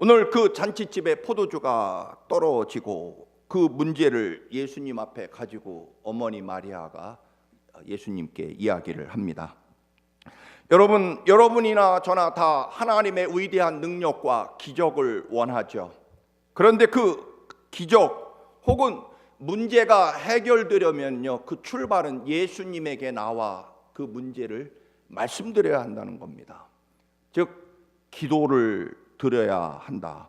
오늘 그 잔치집에 포도주가 떨어지고 그 문제를 예수님 앞에 가지고 어머니 마리아가 예수님께 이야기를 합니다. 여러분이나 저나 다 하나님의 위대한 능력과 기적을 원하죠. 그런데 그 기적 혹은 문제가 해결되려면요, 그 출발은 예수님에게 나와 그 문제를 말씀드려야 한다는 겁니다. 즉 기도를 드려야 한다.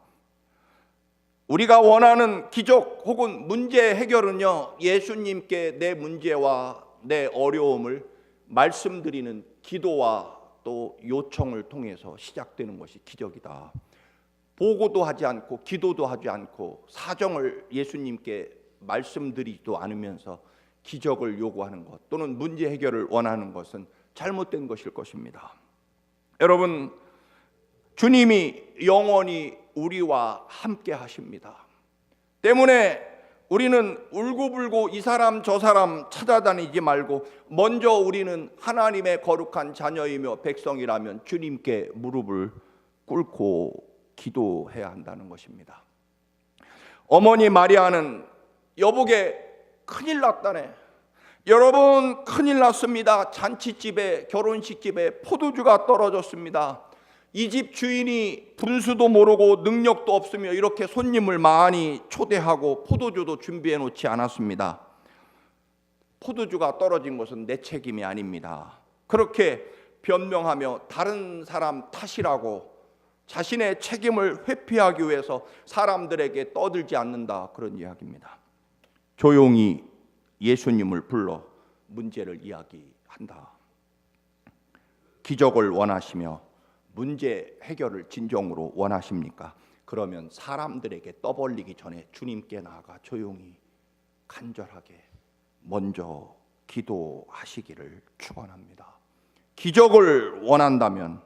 우리가 원하는 기적 혹은 문제 해결은요, 예수님께 내 문제와 내 어려움을 말씀드리는 기도와 또 요청을 통해서 시작되는 것이 기적이다. 보고도 하지 않고 기도도 하지 않고 사정을 예수님께 말씀드리지도 않으면서 기적을 요구하는 것 또는 문제 해결을 원하는 것은 잘못된 것일 것입니다. 여러분, 주님이 영원히 우리와 함께 하십니다. 때문에 우리는 울고불고 이 사람 저 사람 찾아다니지 말고 먼저 우리는 하나님의 거룩한 자녀이며 백성이라면 주님께 무릎을 꿇고 기도해야 한다는 것입니다. 어머니 마리아는 여보게 큰일 났다네. 여러분, 큰일 났습니다. 잔치집에, 결혼식집에 포도주가 떨어졌습니다. 이 집 주인이 분수도 모르고 능력도 없으며 이렇게 손님을 많이 초대하고 포도주도 준비해 놓지 않았습니다. 포도주가 떨어진 것은 내 책임이 아닙니다. 그렇게 변명하며 다른 사람 탓이라고 자신의 책임을 회피하기 위해서 사람들에게 떠들지 않는다, 그런 이야기입니다. 조용히 예수님을 불러 문제를 이야기한다. 기적을 원하시며 문제 해결을 진정으로 원하십니까? 그러면 사람들에게 떠벌리기 전에 주님께 나아가 조용히 간절하게 먼저 기도하시기를 축원합니다. 기적을 원한다면,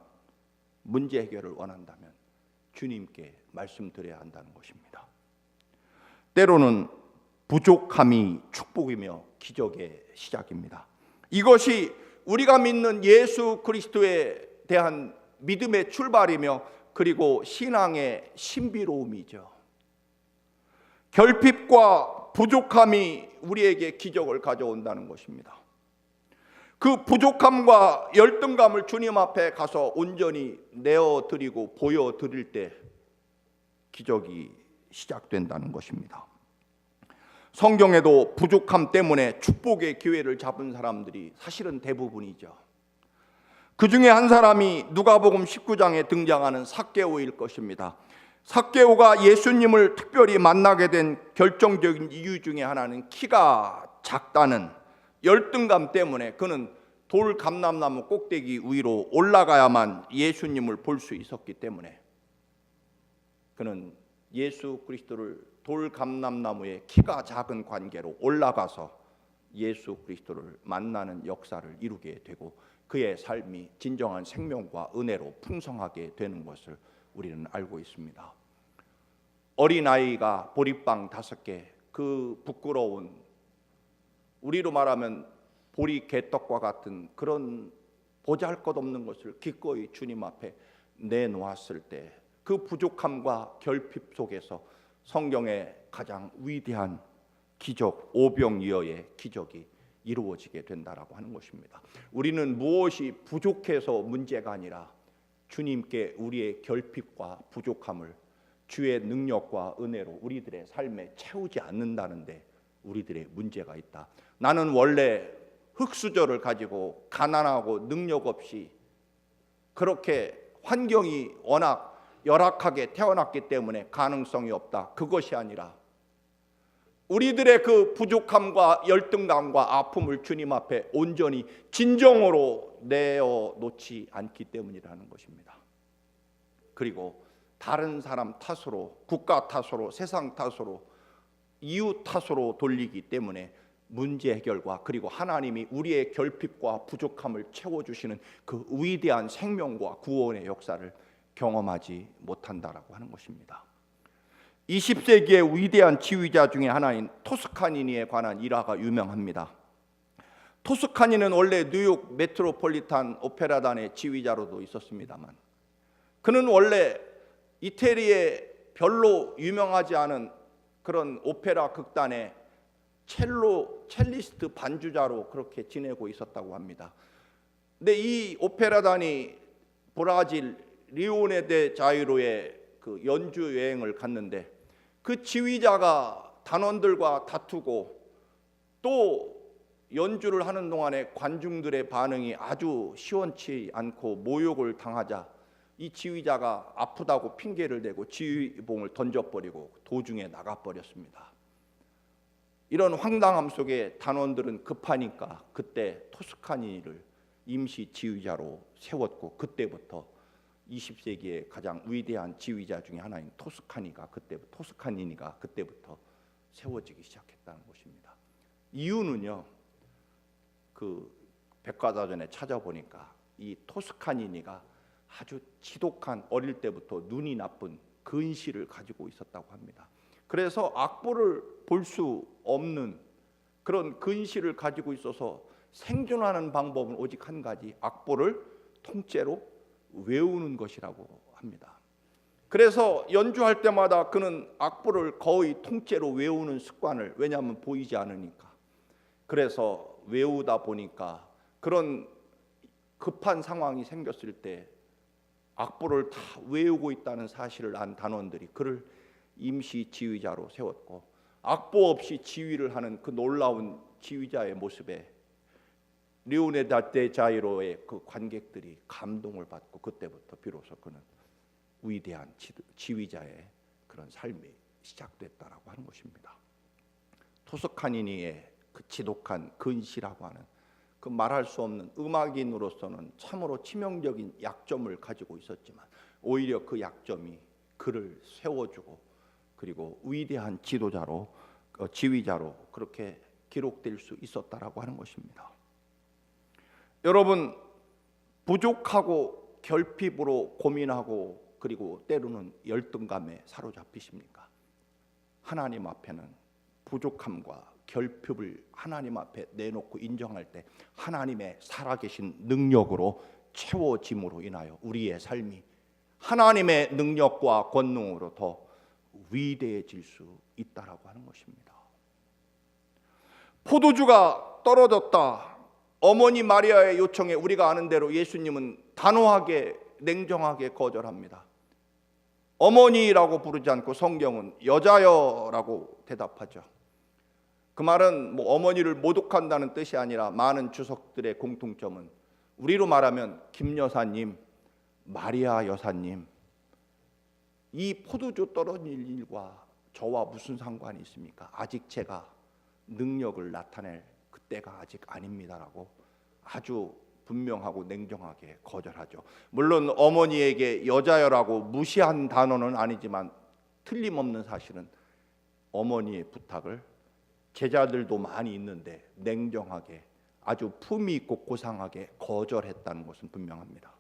문제 해결을 원한다면 주님께 말씀드려야 한다는 것입니다. 때로는 부족함이 축복이며 기적의 시작입니다. 이것이 우리가 믿는 예수 그리스도에 대한 믿음의 출발이며 그리고 신앙의 신비로움이죠. 결핍과 부족함이 우리에게 기적을 가져온다는 것입니다. 그 부족함과 열등감을 주님 앞에 가서 온전히 내어드리고 보여드릴 때 기적이 시작된다는 것입니다. 성경에도 부족함 때문에 축복의 기회를 잡은 사람들이 사실은 대부분이죠. 그 중에 한 사람이 누가복음 19장에 등장하는 삭개오일 것입니다. 삭개오가 예수님을 특별히 만나게 된 결정적인 이유 중에 하나는 키가 작다는 열등감 때문에 그는 돌 감람나무 꼭대기 위로 올라가야만 예수님을 볼 수 있었기 때문에 그는 예수 그리스도를 돌 감람나무의 키가 작은 관계로 올라가서 예수 그리스도를 만나는 역사를 이루게 되고 그의 삶이 진정한 생명과 은혜로 풍성하게 되는 것을 우리는 알고 있습니다. 어린아이가 보리빵 5개, 그 부끄러운, 우리로 말하면 보리개떡과 같은 그런 보잘것없는 것을 기꺼이 주님 앞에 내놓았을 때 그 부족함과 결핍 속에서 성경의 가장 위대한 기적, 오병이어의 기적이 이루어지게 된다라고 하는 것입니다. 우리는 무엇이 부족해서 문제가 아니라 주님께 우리의 결핍과 부족함을 주의 능력과 은혜로 우리들의 삶에 채우지 않는다는데 우리들의 문제가 있다. 나는 원래 흙수저를 가지고 가난하고 능력 없이 그렇게 환경이 워낙 열악하게 태어났기 때문에 가능성이 없다. 그것이 아니라 우리들의 그 부족함과 열등감과 아픔을 주님 앞에 온전히 진정으로 내어놓지 않기 때문이라는 것입니다. 그리고 다른 사람 탓으로, 국가 탓으로, 세상 탓으로, 이웃 탓으로 돌리기 때문에 문제 해결과 그리고 하나님이 우리의 결핍과 부족함을 채워주시는 그 위대한 생명과 구원의 역사를 경험하지 못한다라고 하는 것입니다. 20세기의 위대한 지휘자 중에 하나인 토스카니니에 관한 일화가 유명합니다. 토스카니는 원래 뉴욕 메트로폴리탄 오페라단의 지휘자로도 있었습니다만 그는 원래 이태리의 별로 유명하지 않은 그런 오페라 극단의 첼리스트 반주자로 그렇게 지내고 있었다고 합니다. 근데 이 오페라단이 브라질 리오네데 자이로의 그 연주 여행을 갔는데 그 지휘자가 단원들과 다투고 또 연주를 하는 동안에 관중들의 반응이 아주 시원치 않고 모욕을 당하자 이 지휘자가 아프다고 핑계를 대고 지휘봉을 던져버리고 도중에 나가버렸습니다. 이런 황당함 속에 단원들은 급하니까 그때 토스카니를 임시 지휘자로 세웠고 그때부터 20세기의 가장 위대한 지휘자 중에 하나인 토스카니니가 그때부터 세워지기 시작했다는 것입니다. 이유는요, 그 백과사전에 찾아보니까 이 토스카니니가 아주 지독한 어릴 때부터 눈이 나쁜 근시를 가지고 있었다고 합니다. 그래서 악보를 볼 수 없는 그런 근시를 가지고 있어서 생존하는 방법은 오직 한 가지, 악보를 통째로 외우는 것이라고 합니다. 그래서 연주할 때마다 그는 악보를 거의 통째로 외우는 습관을, 왜냐하면 보이지 않으니까, 그래서 외우다 보니까 그런 급한 상황이 생겼을 때 악보를 다 외우고 있다는 사실을 안 단원들이 그를 임시 지휘자로 세웠고, 악보 없이 지휘를 하는 그 놀라운 지휘자의 모습에 리오네데 자이로의 그 관객들이 감동을 받고 그때부터 비로소 그는 위대한 지휘자의 그런 삶이 시작됐다라고 하는 것입니다. 토스카니니의 그 지독한 근시라고 하는 그 말할 수 없는, 음악인으로서는 참으로 치명적인 약점을 가지고 있었지만 오히려 그 약점이 그를 세워주고 그리고 위대한 지도자로, 지휘자로 그렇게 기록될 수 있었다라고 하는 것입니다. 여러분, 부족하고 결핍으로 고민하고 그리고 때로는 열등감에 사로잡히십니까? 하나님 앞에는 부족함과 결핍을 하나님 앞에 내놓고 인정할 때 하나님의 살아계신 능력으로 채워짐으로 인하여 우리의 삶이 하나님의 능력과 권능으로 더 위대해질 수 있다라고 하는 것입니다. 포도주가 떨어졌다. 어머니 마리아의 요청에 우리가 아는 대로 예수님은 단호하게 냉정하게 거절합니다. 어머니라고 부르지 않고 성경은 여자여라고 대답하죠. 그 말은 뭐 어머니를 모독한다는 뜻이 아니라 많은 주석들의 공통점은 우리로 말하면 김 여사님, 마리아 여사님, 이 포도주 떨어질 일과 저와 무슨 상관이 있습니까? 아직 제가 능력을 나타낼 그때가 아직 아닙니다라고 아주 분명하고 냉정하게 거절하죠. 물론 어머니에게 여자여라고 무시한 단어는 아니지만 틀림없는 사실은 어머니의 부탁을 제자들도 많이 있는데 냉정하게 아주 품위 있고 고상하게 거절했다는 것은 분명합니다.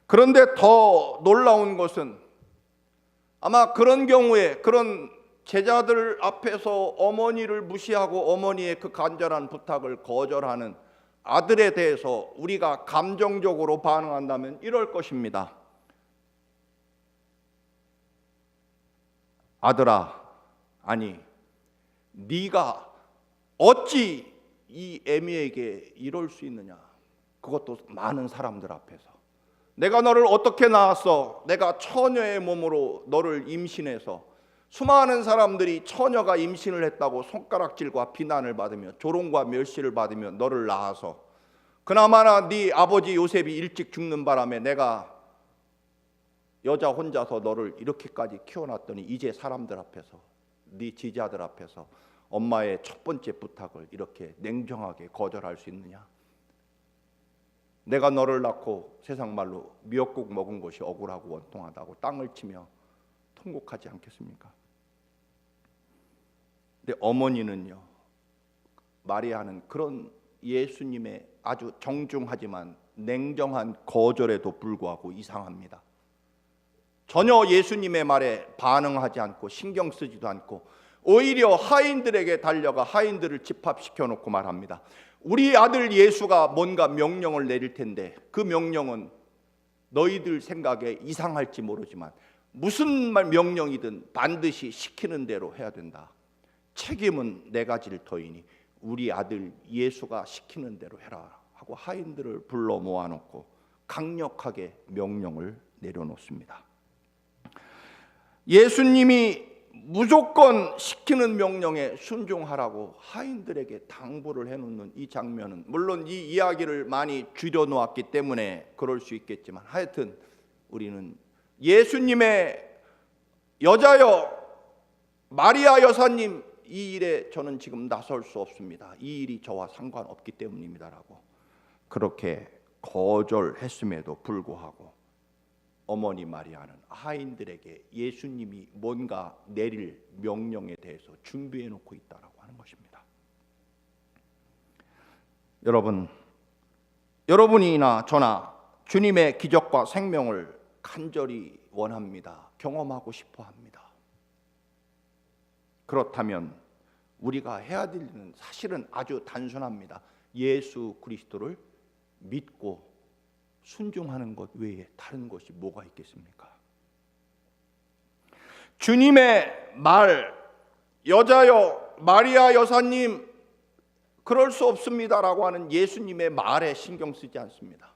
그런데 더 놀라운 것은 아마 그런 경우에 그런 제자들 앞에서 어머니를 무시하고 어머니의 그 간절한 부탁을 거절하는 아들에 대해서 우리가 감정적으로 반응한다면 이럴 것입니다. 아들아, 아니 네가 어찌 이 애미에게 이럴 수 있느냐? 그것도 많은 사람들 앞에서. 내가 너를 어떻게 낳았어? 내가 처녀의 몸으로 너를 임신해서 수많은 사람들이 처녀가 임신을 했다고 손가락질과 비난을 받으며 조롱과 멸시를 받으며 너를 낳아서 그나마나 네 아버지 요셉이 일찍 죽는 바람에 내가 여자 혼자서 너를 이렇게까지 키워놨더니 이제 사람들 앞에서, 네 지자들 앞에서 엄마의 첫 번째 부탁을 이렇게 냉정하게 거절할 수 있느냐? 내가 너를 낳고 세상 말로 미역국 먹은 것이 억울하고 원통하다고 땅을 치며 통곡하지 않겠습니까? 근데 어머니는요, 마리아는 그런 예수님의 아주 정중하지만 냉정한 거절에도 불구하고 이상합니다. 전혀 예수님의 말에 반응하지 않고 신경 쓰지도 않고 오히려 하인들에게 달려가 하인들을 집합시켜 놓고 말합니다. 우리 아들 예수가 뭔가 명령을 내릴 텐데 그 명령은 너희들 생각에 이상할지 모르지만 무슨 명령이든 반드시 시키는 대로 해야 된다. 책임은 내가 질 터이니 우리 아들 예수가 시키는 대로 해라 하고 하인들을 불러 모아놓고 강력하게 명령을 내려놓습니다. 예수님이 무조건 시키는 명령에 순종하라고 하인들에게 당부를 해놓는 이 장면은, 물론 이 이야기를 많이 줄여놓았기 때문에 그럴 수 있겠지만, 하여튼 우리는 예수님의 여자여 마리아 여사님, 이 일에 저는 지금 나설 수 없습니다. 이 일이 저와 상관없기 때문입니다라고 그렇게 거절했음에도 불구하고 어머니 마리아는 하인들에게 예수님이 뭔가 내릴 명령에 대해서 준비해 놓고 있다라고 하는 것입니다. 여러분이나 저나 주님의 기적과 생명을 간절히 원합니다. 경험하고 싶어 합니다. 그렇다면 우리가 해야 될 일은 사실은 아주 단순합니다. 예수 그리스도를 믿고 순종하는 것 외에 다른 것이 뭐가 있겠습니까? 주님의 말, 여자여 마리아 여사님 그럴 수 없습니다라고 하는 예수님의 말에 신경 쓰지 않습니다.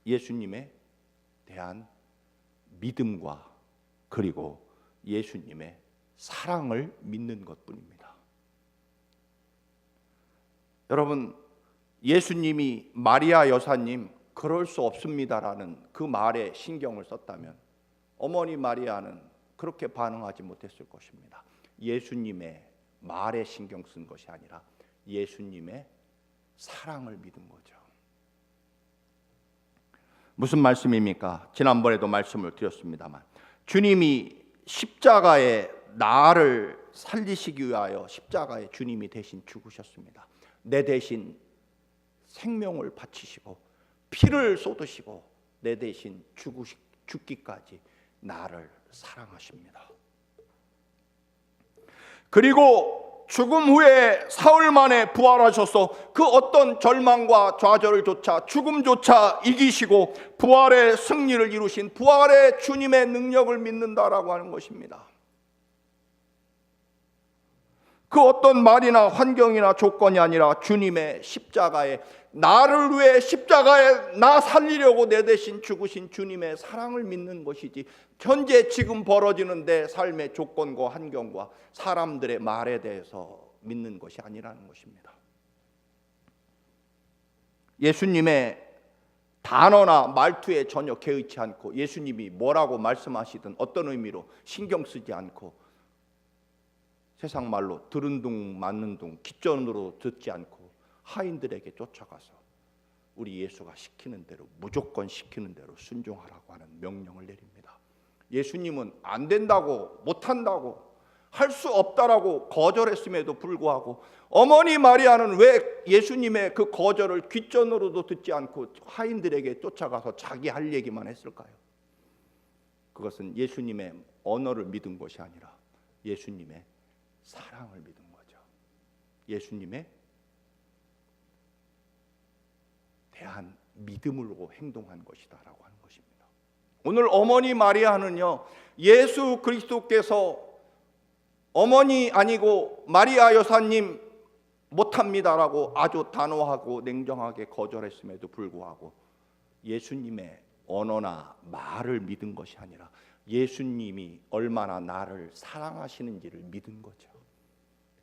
예수님에 대한 믿음과 그리고 예수님의 사랑을 믿는 것뿐입니다. 여러분, 예수님이 마리아 여사님 그럴 수 없습니다라는 그 말에 신경을 썼다면 어머니 마리아는 그렇게 반응하지 못했을 것입니다. 예수님의 말에 신경 쓴 것이 아니라 예수님의 사랑을 믿은 거죠. 무슨 말씀입니까? 지난번에도 말씀을 드렸습니다만 주님이 십자가에 나를 살리시기 위하여 십자가에 주님이 대신 죽으셨습니다. 내 대신 생명을 바치시고 피를 쏟으시고 내 대신 죽기까지 나를 사랑하십니다. 그리고 죽음 후에 사흘 만에 부활하셔서 그 어떤 절망과 좌절조차 죽음조차 이기시고 부활의 승리를 이루신 부활의 주님의 능력을 믿는다라고 하는 것입니다. 그 어떤 말이나 환경이나 조건이 아니라 주님의 십자가에 나를 위해 십자가에 나 살리려고 내 대신 죽으신 주님의 사랑을 믿는 것이지 현재 지금 벌어지는 내 삶의 조건과 환경과 사람들의 말에 대해서 믿는 것이 아니라는 것입니다. 예수님의 단어나 말투에 전혀 개의치 않고 예수님이 뭐라고 말씀하시든 어떤 의미로 신경 쓰지 않고 세상 말로 들은 둥 맞는 둥 귓전으로 듣지 않고 하인들에게 쫓아가서 우리 예수가 시키는 대로 무조건 시키는 대로 순종하라고 하는 명령을 내립니다. 예수님은 안 된다고 못한다고 할 수 없다라고 거절했음에도 불구하고 어머니 마리아는 왜 예수님의 그 거절을 귓전으로도 듣지 않고 하인들에게 쫓아가서 자기 할 얘기만 했을까요? 그것은 예수님의 언어를 믿은 것이 아니라 예수님의 사랑을 믿은 거죠. 예수님의 대한 믿음으로 행동한 것이다라고 하는 것입니다. 오늘 어머니 마리아는요, 예수 그리스도께서 어머니 아니고 마리아 여사님 못합니다라고 아주 단호하고 냉정하게 거절했음에도 불구하고 예수님의 언어나 말을 믿은 것이 아니라 예수님이 얼마나 나를 사랑하시는지를 믿은 거죠.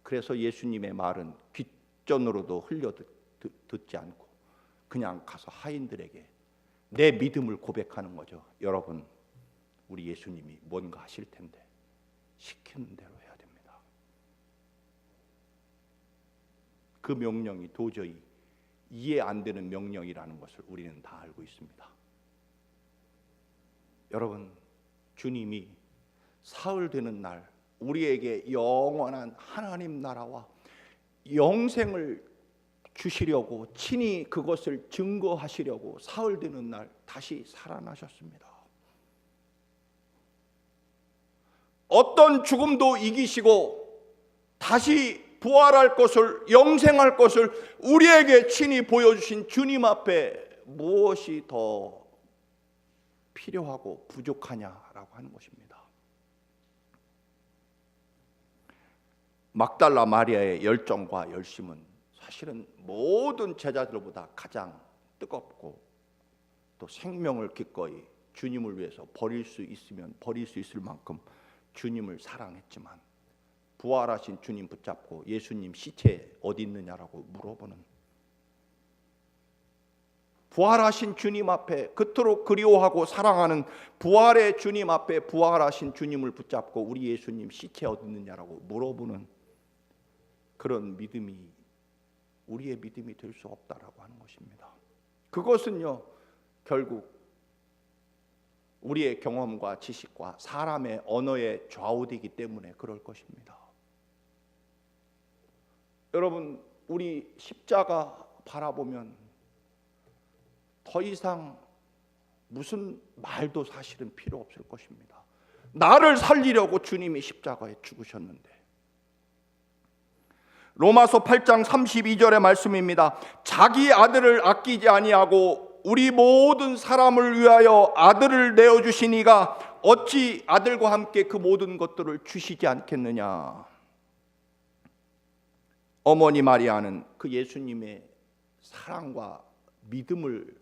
그래서 예수님의 말은 귓전으로도 흘려 듣지 않고 그냥 가서 하인들에게 내 믿음을 고백하는 거죠. 여러분, 우리 예수님이 뭔가 하실 텐데 시키는 대로 해야 됩니다. 그 명령이 도저히 이해 안 되는 명령이라는 것을 우리는 다 알고 있습니다. 여러분, 주님이 사흘 되는 날 우리에게 영원한 하나님 나라와 영생을 주시려고 친히 그것을 증거하시려고 사흘 되는 날 다시 살아나셨습니다. 어떤 죽음도 이기시고 다시 부활할 것을, 영생할 것을 우리에게 친히 보여주신 주님 앞에 무엇이 더 필요하고 부족하냐라고 하는 것입니다. 막달라 마리아의 열정과 열심은 사실은 모든 제자들보다 가장 뜨겁고 또 생명을 기꺼이 주님을 위해서 버릴 수 있으면 버릴 수 있을 만큼 주님을 사랑했지만, 부활하신 주님 붙잡고 예수님 시체 어디 있느냐라고 물어보는, 부활하신 주님 앞에 그토록 그리워하고 사랑하는 부활의 주님 앞에 부활하신 주님을 붙잡고 우리 예수님 시체 어디 있느냐라고 물어보는 그런 믿음이 우리의 믿음이 될 수 없다라고 하는 것입니다. 그것은요, 결국 우리의 경험과 지식과 사람의 언어에 좌우되기 때문에 그럴 것입니다. 여러분, 우리 십자가 바라보면 더 이상 무슨 말도 사실은 필요 없을 것입니다. 나를 살리려고 주님이 십자가에 죽으셨는데, 로마서 8장 32절의 말씀입니다. 자기 아들을 아끼지 아니하고 우리 모든 사람을 위하여 아들을 내어주시니가 어찌 아들과 함께 그 모든 것들을 주시지 않겠느냐. 어머니 마리아는 그 예수님의 사랑과 믿음을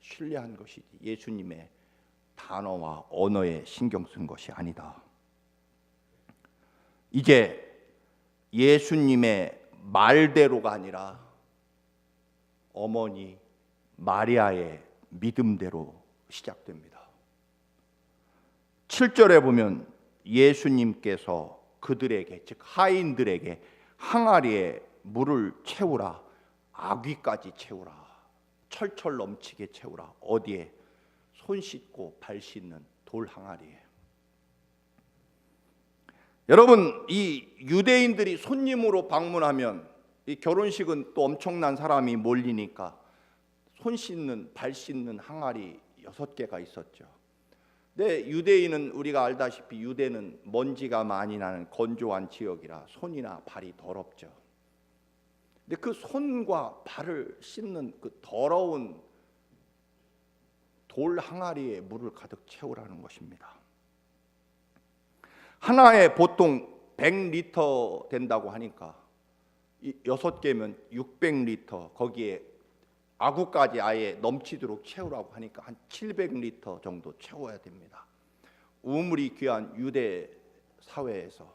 신뢰한 것이지 예수님의 단어와 언어에 신경 쓴 것이 아니다. 이제 예수님의 말대로가 아니라 어머니 마리아의 믿음대로 시작됩니다. 7절에 보면 예수님께서 그들에게, 즉 하인들에게 항아리에 물을 채우라, 아귀까지 채우라, 철철 넘치게 채우라. 어디에? 손 씻고 발 씻는 돌 항아리에. 여러분, 이 유대인들이 손님으로 방문하면 이 결혼식은 또 엄청난 사람이 몰리니까 손 씻는, 발 씻는 항아리 6개가 있었죠. 근데 유대인은 우리가 알다시피 유대는 먼지가 많이 나는 건조한 지역이라 손이나 발이 더럽죠. 근데 그 손과 발을 씻는 그 더러운 돌 항아리에 물을 가득 채우라는 것입니다. 하나에 보통 100리터 된다고 하니까 6개면 600리터, 거기에 아구까지 아예 넘치도록 채우라고 하니까 한 700리터 정도 채워야 됩니다. 우물이 귀한 유대 사회에서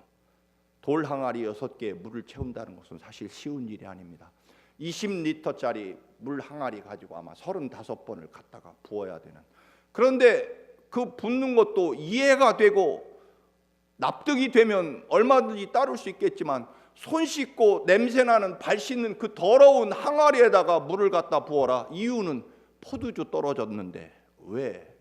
돌 항아리 6개에 물을 채운다는 것은 사실 쉬운 일이 아닙니다. 20리터짜리 물 항아리 가지고 아마 35번을 갖다가 부어야 되는. 그런데 그 붓는 것도 이해가 되고 납득이 되면 얼마든지 따를 수 있겠지만, 손 씻고 냄새나는 발 씻는 그 더러운 항아리에다가 물을 갖다 부어라. 이유는 포도주 떨어졌는데 왜?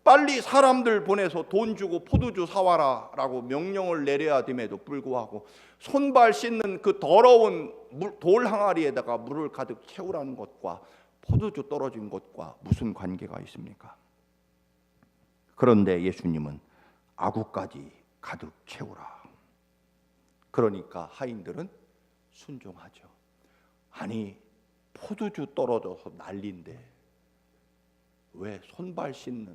빨리 사람들 보내서 돈 주고 포도주 사와라 라고 명령을 내려야 됨에도 불구하고 손발 씻는 그 더러운 돌 항아리에다가 물을 가득 채우라는 것과 포도주 떨어진 것과 무슨 관계가 있습니까? 그런데 예수님은 아구까지 가득 채우라. 그러니까 하인들은 순종하죠. 아니, 포도주 떨어져서 난리인데 왜 손발 씻는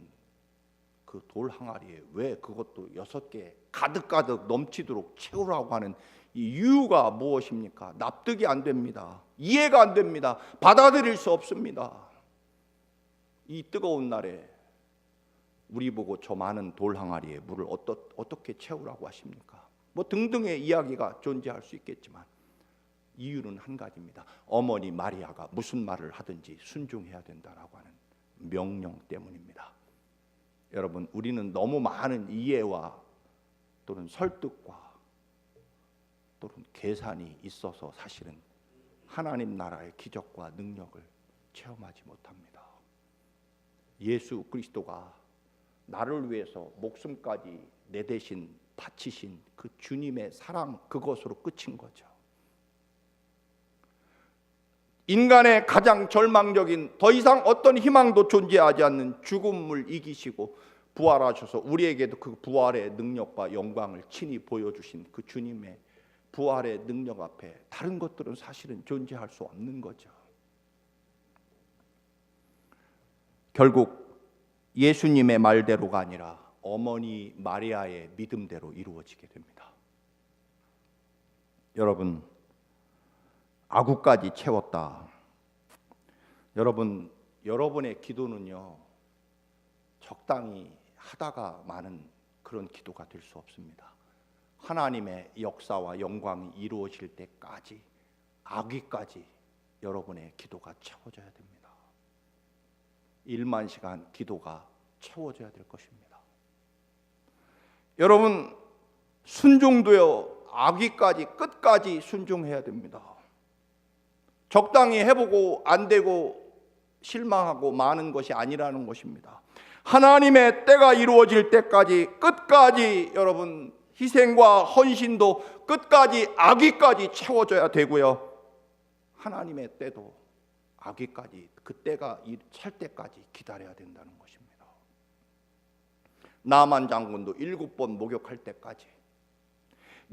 그 돌 항아리에 왜 그것도 6개 가득가득 넘치도록 채우라고 하는 이 이유가 무엇입니까? 납득이 안 됩니다. 이해가 안 됩니다. 받아들일 수 없습니다. 이 뜨거운 날에 우리 보고 저 많은 돌 항아리에 물을 어떻게 채우라고 하십니까? 뭐 등등의 이야기가 존재할 수 있겠지만 이유는 한 가지입니다. 어머니 마리아가 무슨 말을 하든지 순종해야 된다라고 하는 명령 때문입니다. 여러분, 우리는 너무 많은 이해와 또는 설득과 또는 계산이 있어서 사실은 하나님 나라의 기적과 능력을 체험하지 못합니다. 예수 그리스도가 나를 위해서 목숨까지 내 대신 바치신 그 주님의 사랑, 그것으로 끝인 거죠. 인간의 가장 절망적인, 더 이상 어떤 희망도 존재하지 않는 죽음을 이기시고 부활하셔서 우리에게도 그 부활의 능력과 영광을 친히 보여주신 그 주님의 부활의 능력 앞에 다른 것들은 사실은 존재할 수 없는 거죠. 결국 예수님의 말대로가 아니라 어머니 마리아의 믿음대로 이루어지게 됩니다. 여러분, 아구까지 채웠다. 여러분의 기도는요, 적당히 하다가 마는 그런 기도가 될 수 없습니다. 하나님의 역사와 영광이 이루어질 때까지, 아기까지 여러분의 기도가 채워져야 됩니다. 1만 시간 기도가 채워져야 될 것입니다. 여러분, 순종도요, 아기까지 끝까지 순종해야 됩니다. 적당히 해보고 안 되고 실망하고 마는 것이 아니라는 것입니다. 하나님의 때가 이루어질 때까지 끝까지 여러분 희생과 헌신도 끝까지 아기까지 채워져야 되고요. 하나님의 때도 아기까지 그 때가 찰 때까지 기다려야 된다는 것입니다. 나만 장군도 7번 목욕할 때까지,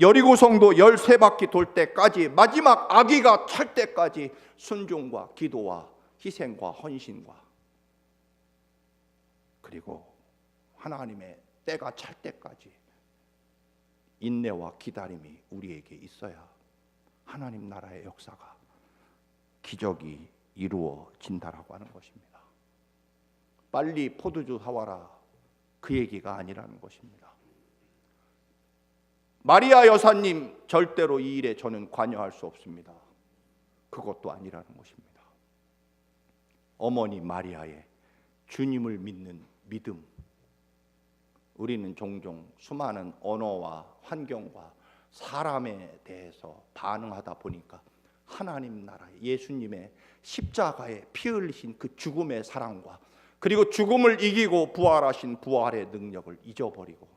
여리고성도 13바퀴 돌 때까지, 마지막 아기가 찰 때까지 순종과 기도와 희생과 헌신과 그리고 하나님의 때가 찰 때까지 인내와 기다림이 우리에게 있어야 하나님 나라의 역사가, 기적이 이루어진다라고 하는 것입니다. 빨리 포도주 사와라, 그 얘기가 아니라는 것입니다. 마리아 여사님 절대로 이 일에 저는 관여할 수 없습니다. 그것도 아니라는 것입니다. 어머니 마리아의 주님을 믿는 믿음, 우리는 종종 수많은 언어와 환경과 사람에 대해서 반응하다 보니까 하나님 나라의 예수님의 십자가에 피 흘리신 그 죽음의 사랑과 그리고 죽음을 이기고 부활하신 부활의 능력을 잊어버리고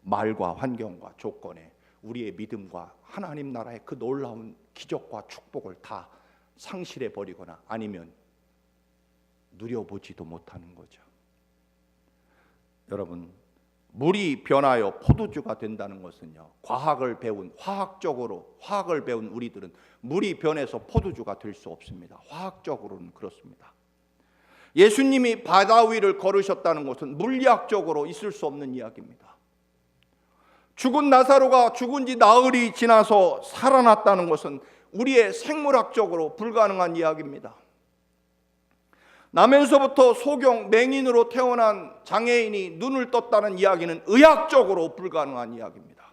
말과 환경과 조건에 우리의 믿음과 하나님 나라의 그 놀라운 기적과 축복을 다 상실해 버리거나 아니면 누려보지도 못하는 거죠. 여러분, 물이 변하여 포도주가 된다는 것은요, 화학을 배운 우리들은 물이 변해서 포도주가 될 수 없습니다. 화학적으로는 그렇습니다. 예수님이 바다 위를 걸으셨다는 것은 물리학적으로 있을 수 없는 이야기입니다. 죽은 나사로가 죽은 지 나흘이 지나서 살아났다는 것은 우리의 생물학적으로 불가능한 이야기입니다. 나면서부터 소경 맹인으로 태어난 장애인이 눈을 떴다는 이야기는 의학적으로 불가능한 이야기입니다.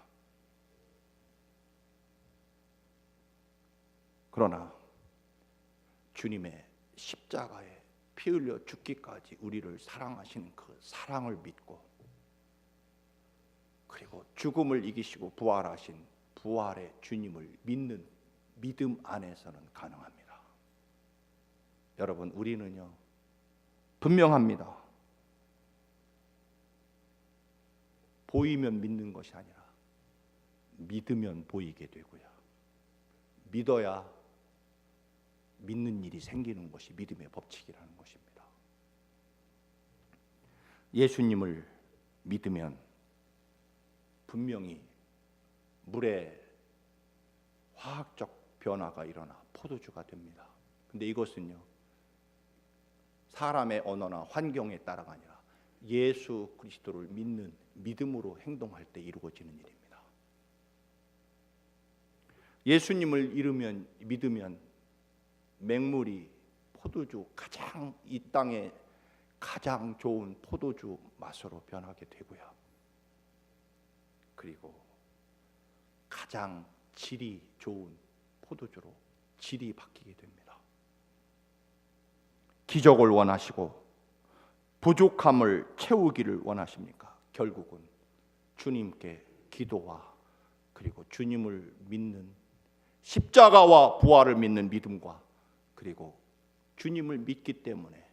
그러나 주님의 십자가에 피 흘려 죽기까지 우리를 사랑하시는 그 사랑을 믿고 그리고 죽음을 이기시고 부활하신 부활의 주님을 믿는 믿음 안에서는 가능합니다. 여러분, 우리는요 분명합니다. 보이면 믿는 것이 아니라 믿으면 보이게 되고요, 믿어야 믿는 일이 생기는 것이 믿음의 법칙이라는 것입니다. 예수님을 믿으면 분명히 물에 화학적 변화가 일어나 포도주가 됩니다. 근데 이것은요 사람의 언어나 환경에 따라가 아니라 예수 그리스도를 믿는 믿음으로 행동할 때 이루어지는 일입니다. 예수님을 믿으면 맹물이 포도주, 가장 이 땅에 가장 좋은 포도주 맛으로 변하게 되고요, 그리고 가장 질이 좋은 포도주로 질이 바뀌게 됩니다. 기적을 원하시고 부족함을 채우기를 원하십니까? 결국은 주님께 기도와 그리고 주님을 믿는 십자가와 부활을 믿는 믿음과 그리고 주님을 믿기 때문에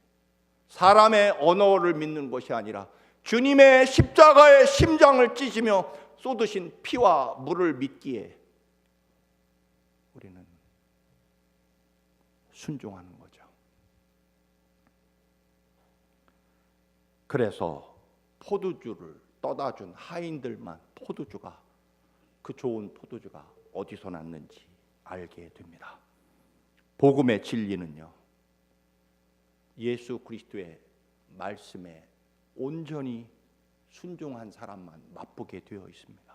사람의 언어를 믿는 것이 아니라 주님의 십자가의 심장을 찢으며 쏟으신 피와 물을 믿기에 우리는 순종하는 거죠. 그래서 포도주를 떠다 준 하인들만 포도주가 그 좋은 포도주가 어디서 났는지 알게 됩니다. 복음의 진리는요, 예수 그리스도의 말씀에 온전히 순종한 사람만 맛보게 되어 있습니다.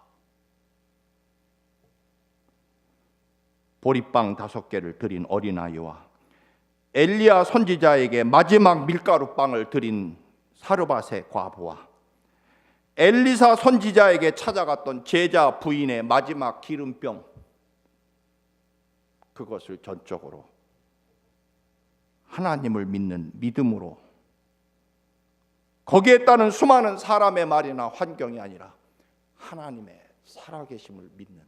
보리빵 5개를 드린 어린아이와 엘리야 선지자에게 마지막 밀가루빵을 드린 사르밧의 과부와 엘리사 선지자에게 찾아갔던 제자 부인의 마지막 기름병, 그것을 전적으로 하나님을 믿는 믿음으로, 거기에 따른 수많은 사람의 말이나 환경이 아니라 하나님의 살아계심을 믿는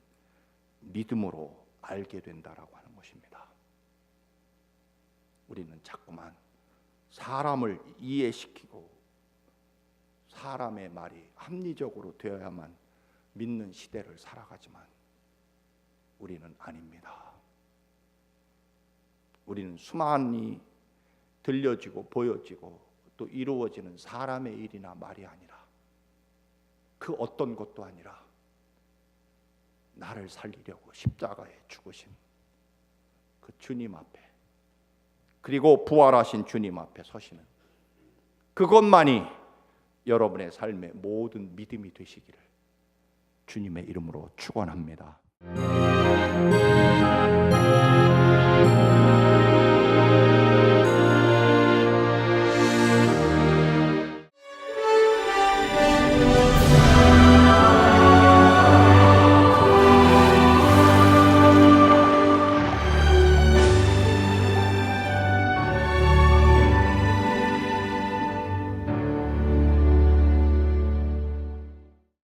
믿음으로 알게 된다라고 하는 것입니다. 우리는 자꾸만 사람을 이해시키고 사람의 말이 합리적으로 되어야만 믿는 시대를 살아가지만 우리는 아닙니다. 우리는 수많이 들려지고 보여지고 또 이루어지는 사람의 일이나 말이 아니라, 그 어떤 것도 아니라 나를 살리려고 십자가에 죽으신 그 주님 앞에, 그리고 부활하신 주님 앞에 서시는 그것만이 여러분의 삶의 모든 믿음이 되시기를 주님의 이름으로 축원합니다.